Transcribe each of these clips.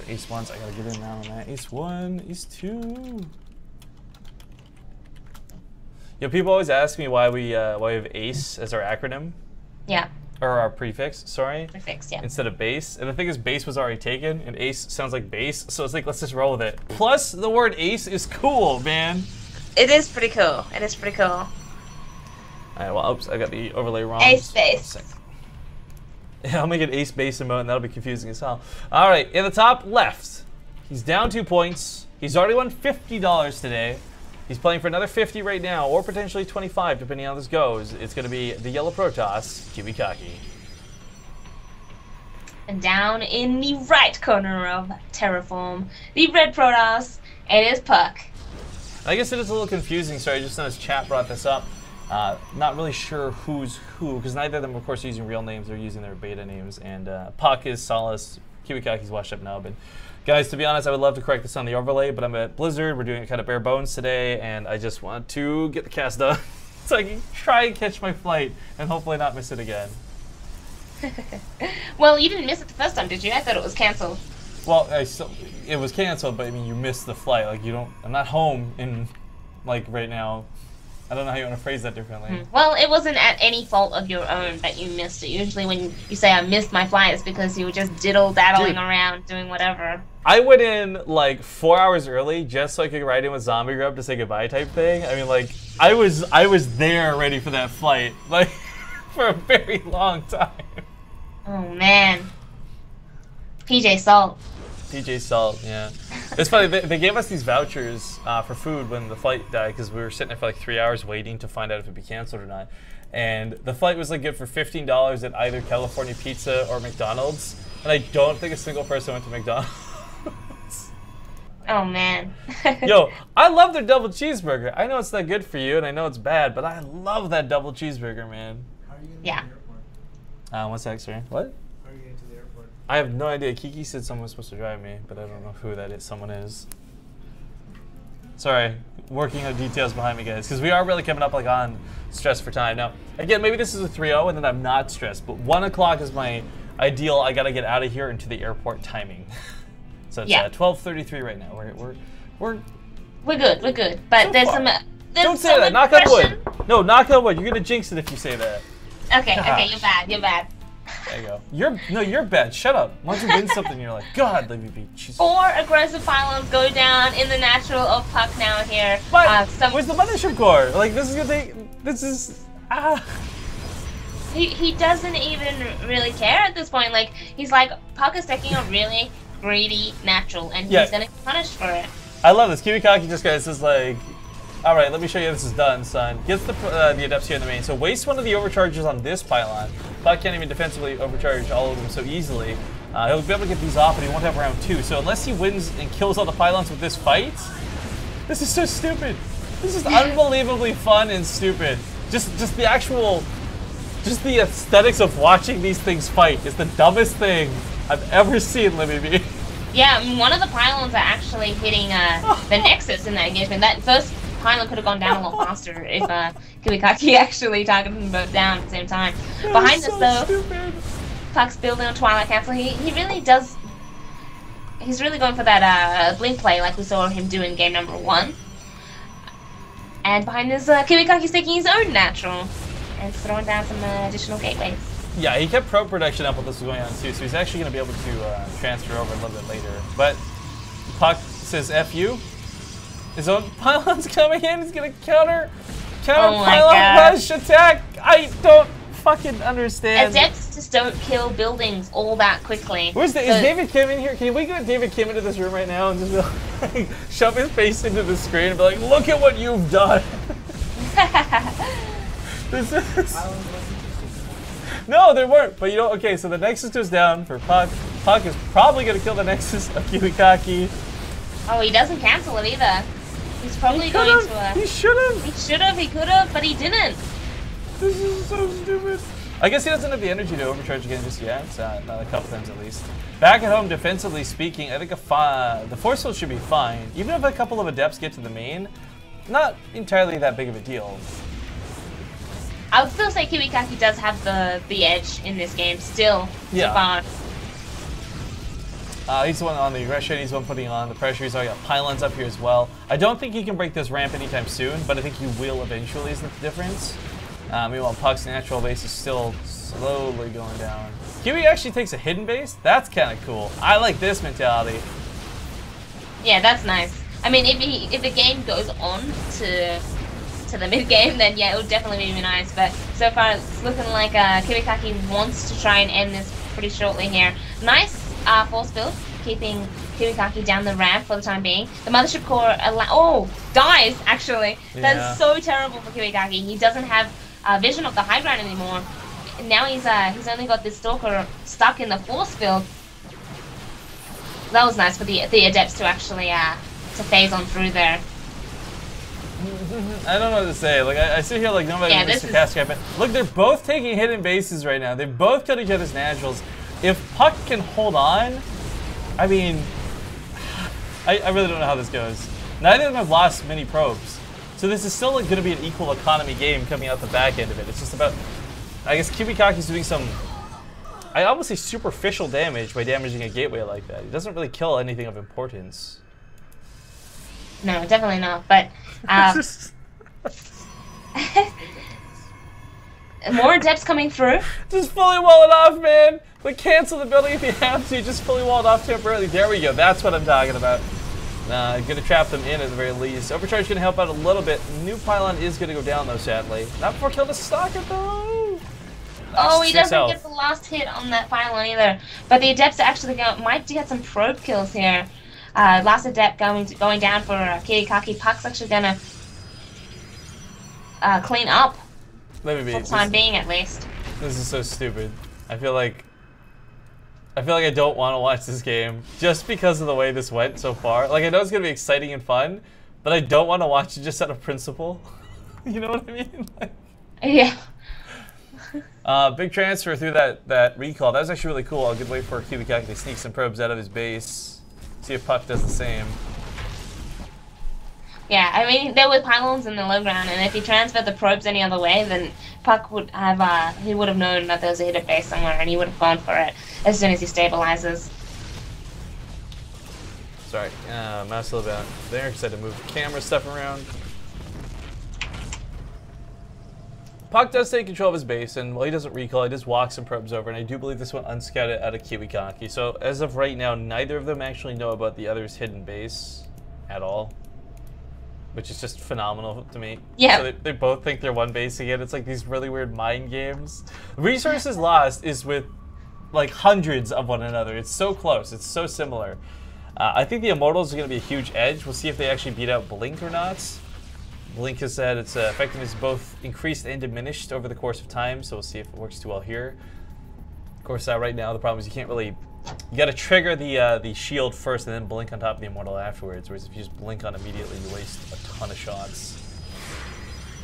ace ones. I gotta get in now on that. Ace one, ace two. Yo, people always ask me why we have ace as our acronym. Yeah. Or our prefix, sorry. Prefix, yeah. Instead of base. And the thing is, base was already taken, and ace sounds like base, so it's like, let's just roll with it. Plus, the word ace is cool, man. It is pretty cool. It is pretty cool. Alright, well, oops, I got the overlay wrong. Ace base. Yeah, I'll make it ace base emote, and that'll be confusing as hell. Alright, in the top left, he's down 2 points. He's already won $50 today. He's playing for another 50 right now, or potentially 25, depending on how this goes. It's going to be the yellow Protoss, Kiwikaki. And down in the right corner of Terraform, the red Protoss, it is Puck. I guess it is a little confusing. Sorry, just noticed chat brought this up. Not really sure who's who, because neither of them, of course, are using real names. They're using their beta names. And Puck is Solace, Kiwikaki's Washed Up Nub. And guys, to be honest, I would love to correct this on the overlay, but I'm at Blizzard. We're doing it kind of bare bones today, and I just want to get the cast done so I can try and catch my flight and hopefully not miss it again. Well, you didn't miss it the first time, did you? I thought it was canceled. Well, it was canceled, but I mean, you missed the flight. Like, you don't. I'm not home in, like, right now. I don't know how you want to phrase that differently. Well, it wasn't at any fault of your own that you missed it. Usually when you say I missed my flight, it's because you were just diddle-daddling around doing whatever. I went in like 4 hours early just so I could ride in with Zombie Grub to say goodbye type thing. I mean, like, I was there ready for that flight, like, for a very long time. Oh, man. PJ Salt. PJ Salt, yeah. It's funny, they gave us these vouchers for food when the flight died because we were sitting there for like 3 hours waiting to find out if it'd be canceled or not. And the flight was like good for $15 at either California Pizza or McDonald's. And I don't think a single person went to McDonald's. Oh, man. Yo, I love their double cheeseburger. I know it's not good for you and I know it's bad, but I love that double cheeseburger, man. How are you getting to Yeah. the airport? 1 sec, sorry. What? How are you getting to the airport? I have no idea. Kiki said someone was supposed to drive me, but I don't know who that is. Someone is. Sorry, working on details behind me, guys, because we are really coming up like on stress for time. Now, again, maybe this is a 3-0 and then I'm not stressed, but 1 o'clock is my ideal. I gotta get out of here into the airport timing. So it's 12:33 right now. We're good. We're good. But so there's far. some. Don't say that. Knock on wood. No, knock on wood. You're gonna jinx it if you say that. Okay. Okay. You're bad. You're bad. There you go. You're bad. Shut up. Once you win something, you're like, God, let me be. She's... 4 aggressive pylons go down in the natural of Puck now here. But where's the mothership core? Like, this is gonna take. This is. He doesn't even really care at this point. Like, he's like, Puck is taking a really greedy natural, and he's gonna get punished for it. I love this. Kiwikaki just guys is like, all right, let me show you how this is done, son. Gets the adepts here in the main. So waste one of the overcharges on this pylon. Puck can't even defensively overcharge all of them so easily. He'll be able to get these off, and he won't have round 2. So unless he wins and kills all the pylons with this fight, this is so stupid. This is unbelievably fun and stupid. Just the actual, just the aesthetics of watching these things fight is the dumbest thing I've ever seen, let me be. Yeah, one of the pylons are actually hitting the Nexus in that engagement. That first pylon could have gone down a lot faster if Kiwikaki actually targeted them both down at the same time. Behind us, though, stupid. Puck's building on Twilight Cancel. He really does. He's really going for that blink play like we saw him do in game number 1. And behind this, Kiwikaki's taking his own natural and throwing down some additional gateways. Yeah, he kept pro production up while this was going on too, so he's actually going to be able to transfer over a little bit later. But Puck says F you. His own pylon's coming in. He's going to counter pylon rush attack. I don't fucking understand. Adepts just don't kill buildings all that quickly. Is David Kim in here? Can we get David Kim into this room right now and just like, shove his face into the screen and be like, look at what you've done. This is... No, there weren't. But you know, okay, so the Nexus goes down for Puck. Puck is probably going to kill the Nexus of Kiwikaki. Oh, he doesn't cancel it either. He's probably going to... He should have. He should have, he could have, but he didn't. This is so stupid. I guess he doesn't have the energy to overcharge again just yet. Not a couple times at least. Back at home, defensively speaking, I think the Force Field should be fine. Even if a couple of Adepts get to the main, not entirely that big of a deal. I would still say Kiwikaki does have the edge in this game, still. Yeah. So far. He's the one on the aggression, he's the one putting on the pressure, he's already got pylons up here as well. I don't think he can break this ramp anytime soon, but I think he will eventually, is the difference. Meanwhile, Puck's natural base is still slowly going down. Kiwi actually takes a hidden base? That's kind of cool. I like this mentality. Yeah, that's nice. I mean, if the game goes on to the mid game, then yeah, it would definitely be nice. But so far, it's looking like Kiwikaki wants to try and end this pretty shortly here. Nice force build, keeping Kiwikaki down the ramp for the time being. The mothership core dies actually. Yeah. That's so terrible for Kiwikaki. He doesn't have vision of the high ground anymore. And now he's only got this stalker stuck in the force field. That was nice for the adepts to actually to phase on through there. I don't know what to say. Like I sit here like nobody is sarcastic. But look, they're both taking hidden bases right now. They both got each other's naturals. If Puck can hold on, I mean, I really don't know how this goes. Neither of them have lost many probes, so this is still going to be an equal economy game coming out the back end of it. It's just about, I guess Kiwikaki's doing some, I almost say superficial damage by damaging a gateway like that. He doesn't really kill anything of importance. No, definitely not. But more adepts coming through. Just fully wall it off, man. Like cancel the building if you have to. Just fully wall it off temporarily. There we go. That's what I'm talking about. Gonna trap them in at the very least. Overcharge gonna help out a little bit. New pylon is gonna go down though, sadly. Not before kill the stalker though. Oh, he doesn't get the last hit on that pylon either. But the adepts actually might get some probe kills here. Last adept going down for Kiwikaki. Puck's actually gonna clean up for the time being, at least. This is so stupid. I feel like I don't want to watch this game just because of the way this went so far. Like I know it's gonna be exciting and fun, but I don't want to watch it just out of principle. You know what I mean? Like, yeah. Big transfer through that recall. That was actually really cool. A good way for Kiwikaki to sneak some probes out of his base. See if Puck does the same. Yeah, I mean, there were pylons in the low ground, and if he transferred the probes any other way, then Puck would have, he would have known that there was a hidden base somewhere, and he would have gone for it as soon as he stabilizes. Sorry, mouse a little bit there, because I had to move the camera stuff around. Puck does take control of his base, and while he doesn't recall, he does walk some probes over, and I do believe this one unscouted out of Kiwikaki. So as of right now, neither of them actually know about the other's hidden base at all, which is just phenomenal to me. Yeah. So they both think they're one base again. It's like these really weird mind games. Resources lost is with like hundreds of one another. It's so close. It's so similar. I think the Immortals are going to be a huge edge. We'll see if they actually beat out Blink or not. Blink has said its effectiveness is both increased and diminished over the course of time, so we'll see if it works too well here. Of course, right now the problem is you can't really, you got to trigger the shield first and then blink on top of the Immortal afterwards, whereas if you just blink on immediately, you waste a ton of shots.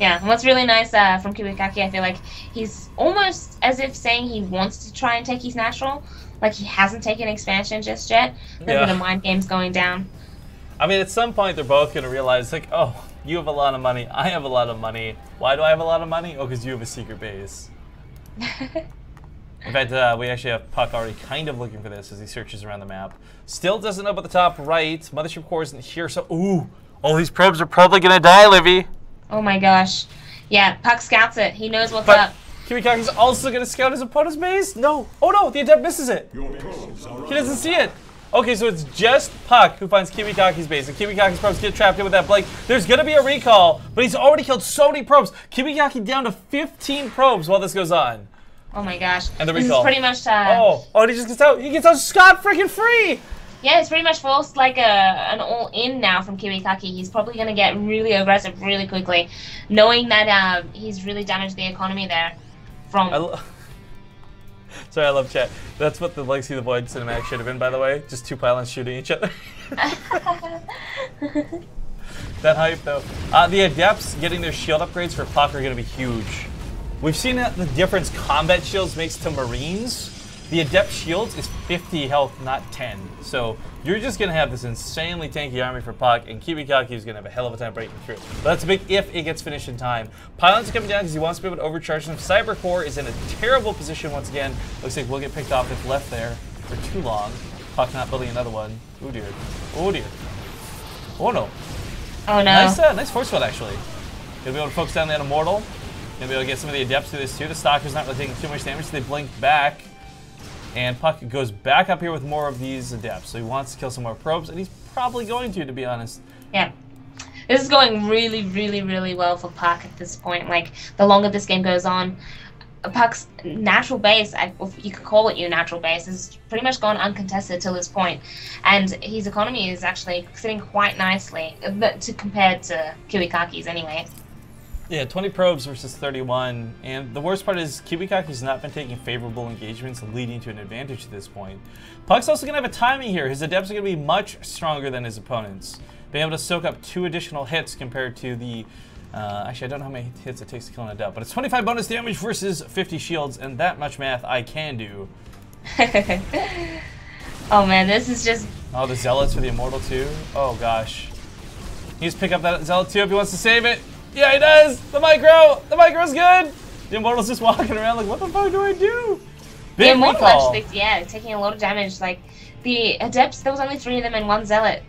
Yeah, and what's really nice from Kiwikaki, I feel like he's almost as if saying he wants to try and take his natural, like he hasn't taken expansion just yet. Maybe the mind game's going down. I mean, at some point they're both going to realize, like, oh, you have a lot of money, I have a lot of money. Why do I have a lot of money? Oh, because you have a secret base. In fact, we actually have Puck already kind of looking for this as he searches around the map. Still doesn't know about the top right. Mothership core isn't here, so ooh, all these probes are probably going to die, Livy. Oh my gosh. Yeah, Puck scouts it. He knows what's up. Kiwikaki's also going to scout his opponent's base? No. Oh no, the adept misses it. He doesn't see it. Okay, so it's just Puck who finds Kiwikaki's base, and Kiwikaki's probes get trapped in with that Blake. There's gonna be a recall, but he's already killed so many probes. Kiwikaki down to 15 probes while this goes on. Oh my gosh. And the recall. This is pretty much and he just gets out. He gets out scot-freaking free! Yeah, it's pretty much forced like an all-in now from Kiwikaki. He's probably gonna get really aggressive really quickly, knowing that he's really damaged the economy there from... Sorry, I love chat. That's what the Legacy of the Void cinematic should have been, by the way. Just two pylons shooting each other. That hype, though. The Adepts getting their shield upgrades for Puck are going to be huge. We've seen the difference combat shields makes to Marines. The Adept shields is 50 health, not 10. So you're just going to have this insanely tanky army for Puck, and Kiwikaki is going to have a hell of a time breaking through. But that's a big if it gets finished in time. Pylons are coming down because he wants to be able to overcharge them. Cybercore is in a terrible position once again. Looks like we'll get picked off if left there for too long. Puck not building another one. Oh dear. Oh dear. Oh no. Oh no. Nice force field actually. Gonna be able to focus down that Immortal. Gonna be able to get some of the Adepts through this too. The Stalker's not really taking too much damage, so they blink back. And Puck goes back up here with more of these Adepts. So he wants to kill some more probes, and he's probably going to be honest. Yeah. This is going really, really, really well for Puck at this point. Like, the longer this game goes on, Puck's natural base, if you could call it your natural base, has pretty much gone uncontested till this point. And his economy is actually sitting quite nicely, compared to Kiwikaki's anyway. Yeah, 20 probes versus 31, and the worst part is Kiwikaki's not been taking favorable engagements, leading to an advantage at this point. Puck's also going to have a timing here. His Adepts are going to be much stronger than his opponents, being able to soak up 2 additional hits compared to the... actually, I don't know how many hits it takes to kill an Adept, but it's 25 bonus damage versus 50 shields, and that much math I can do. Oh man, this is just... Oh, the Zealots for the Immortal too? Oh gosh. He needs to pick up that Zealot too if he wants to save it. Yeah, he does! The micro! The micro's good! The Immortal's just walking around like, what the fuck do I do? Big the Immortal recall. actually, yeah, taking a lot of damage. Like, the Adepts, there was only 3 of them and 1 Zealot.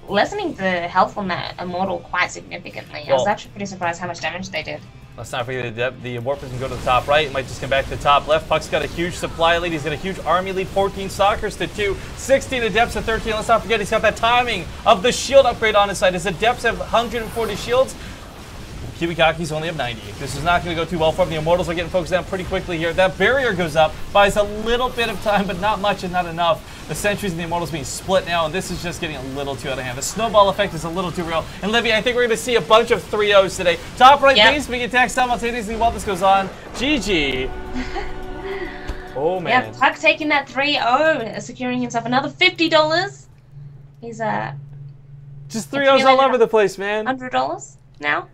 Lessening the health on that Immortal quite significantly. I was actually pretty surprised how much damage they did. Let's not forget the Warpers can go to the top right. It might just come back to the top left. Puck's got a huge supply lead. He's got a huge army lead. 14 Stalkers to 2. 16 Adepts to 13. Let's not forget he's got that timing of the shield upgrade on his side. His Adepts have 140 shields. Kiwikaki's only have 90. This is not going to go too well for him. The Immortals are getting focused down pretty quickly here. That barrier goes up, buys a little bit of time, but not much and not enough. The Sentries and the Immortals being split now, and this is just getting a little too out of hand. The snowball effect is a little too real. And Livy, I think we're going to see a bunch of 3-0s today. Top right base being attacked simultaneously while this goes on. GG. Oh, man. Yeah, Puck taking that 3-0, securing himself another $50. He's, just 3-0s all over the place, man. $100 now.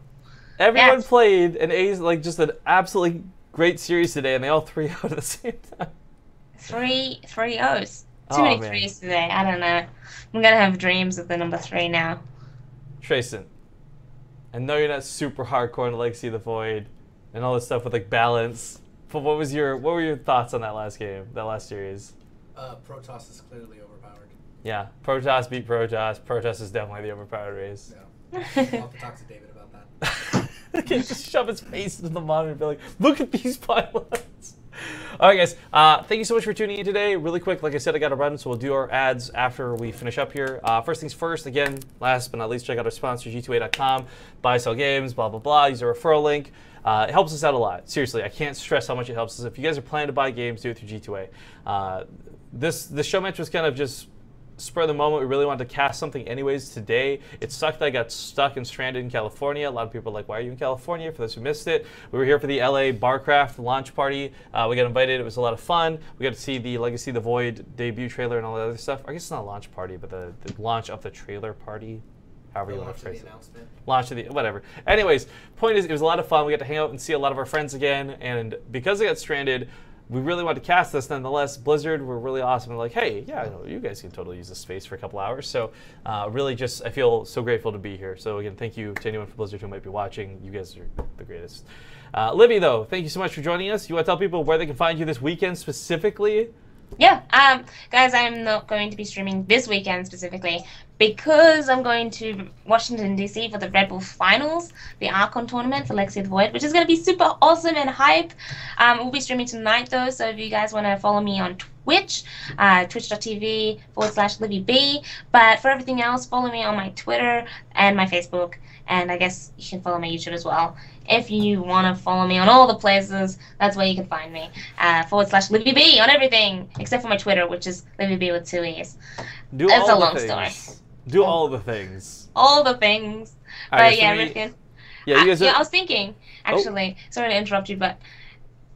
Everyone played an like just an absolutely great series today, and they all 3-0 at the same time. 3 3-0s. Too many threes today. I don't know. I'm gonna have dreams of the number 3 now. Trayson, I know you're not super hardcore in Legacy of the Void and all this stuff with like balance, but what were your thoughts on that last game, that last series? Protoss is clearly overpowered. Yeah, Protoss beat Protoss. Protoss is definitely the overpowered race. Yeah. I'll have to talk to David about that. He can just shove his face into the monitor and be like, look at these pylons. All right, guys. Thank you so much for tuning in today. Really quick, like I said, I got to run, so we'll do our ads after we finish up here. First things first, again, last but not least, check out our sponsor, G2A.com. Buy, sell games, blah, blah, blah. Use a referral link. It helps us out a lot. Seriously, I can't stress how much it helps us. If you guys are planning to buy games, do it through G2A. This Showmatch was kind of just spur of the moment. We really wanted to cast something anyways today. It sucked that I got stuck and stranded in California. A lot of people are like, why are you in California? For those who missed it, we were here for the LA Barcraft launch party. We got invited. It was a lot of fun. We got to see the Legacy of the Void debut trailer and all that other stuff. I guess it's not a launch party, but the launch of the trailer party. However you want to phrase it. Launch of the whatever. Anyways, point is, it was a lot of fun. We got to hang out and see a lot of our friends again. And because I got stranded, we really wanted to cast this. Nonetheless, Blizzard were really awesome. They're like, hey, yeah, you guys can totally use this space for a couple hours. So really just, I feel so grateful to be here. So again, thank you to anyone from Blizzard who might be watching. You guys are the greatest. Livy, though, thank you so much for joining us. You want to tell people where they can find you this weekend specifically? Yeah, guys, I'm not going to be streaming this weekend specifically because I'm going to Washington, D.C. for the Red Bull Finals, the Archon tournament for Legacy of the Void, which is going to be super awesome and hype. We'll be streaming tonight, though, so if you guys want to follow me on Twitch, twitch.tv/LivyB. But for everything else, follow me on my Twitter and my Facebook, and I guess you can follow my YouTube as well. If you want to follow me on all the places, that's where you can find me. /LivyB on everything, except for my Twitter, which is LivyB with 2 E's. It's a long story. Do all the things. All the things. But yeah, Rifkin. Yeah, you guys I was thinking, actually, sorry to interrupt you, but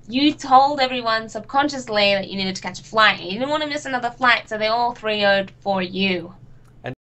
you told everyone subconsciously that you needed to catch a flight. You didn't want to miss another flight, so they all 3-0'd for you.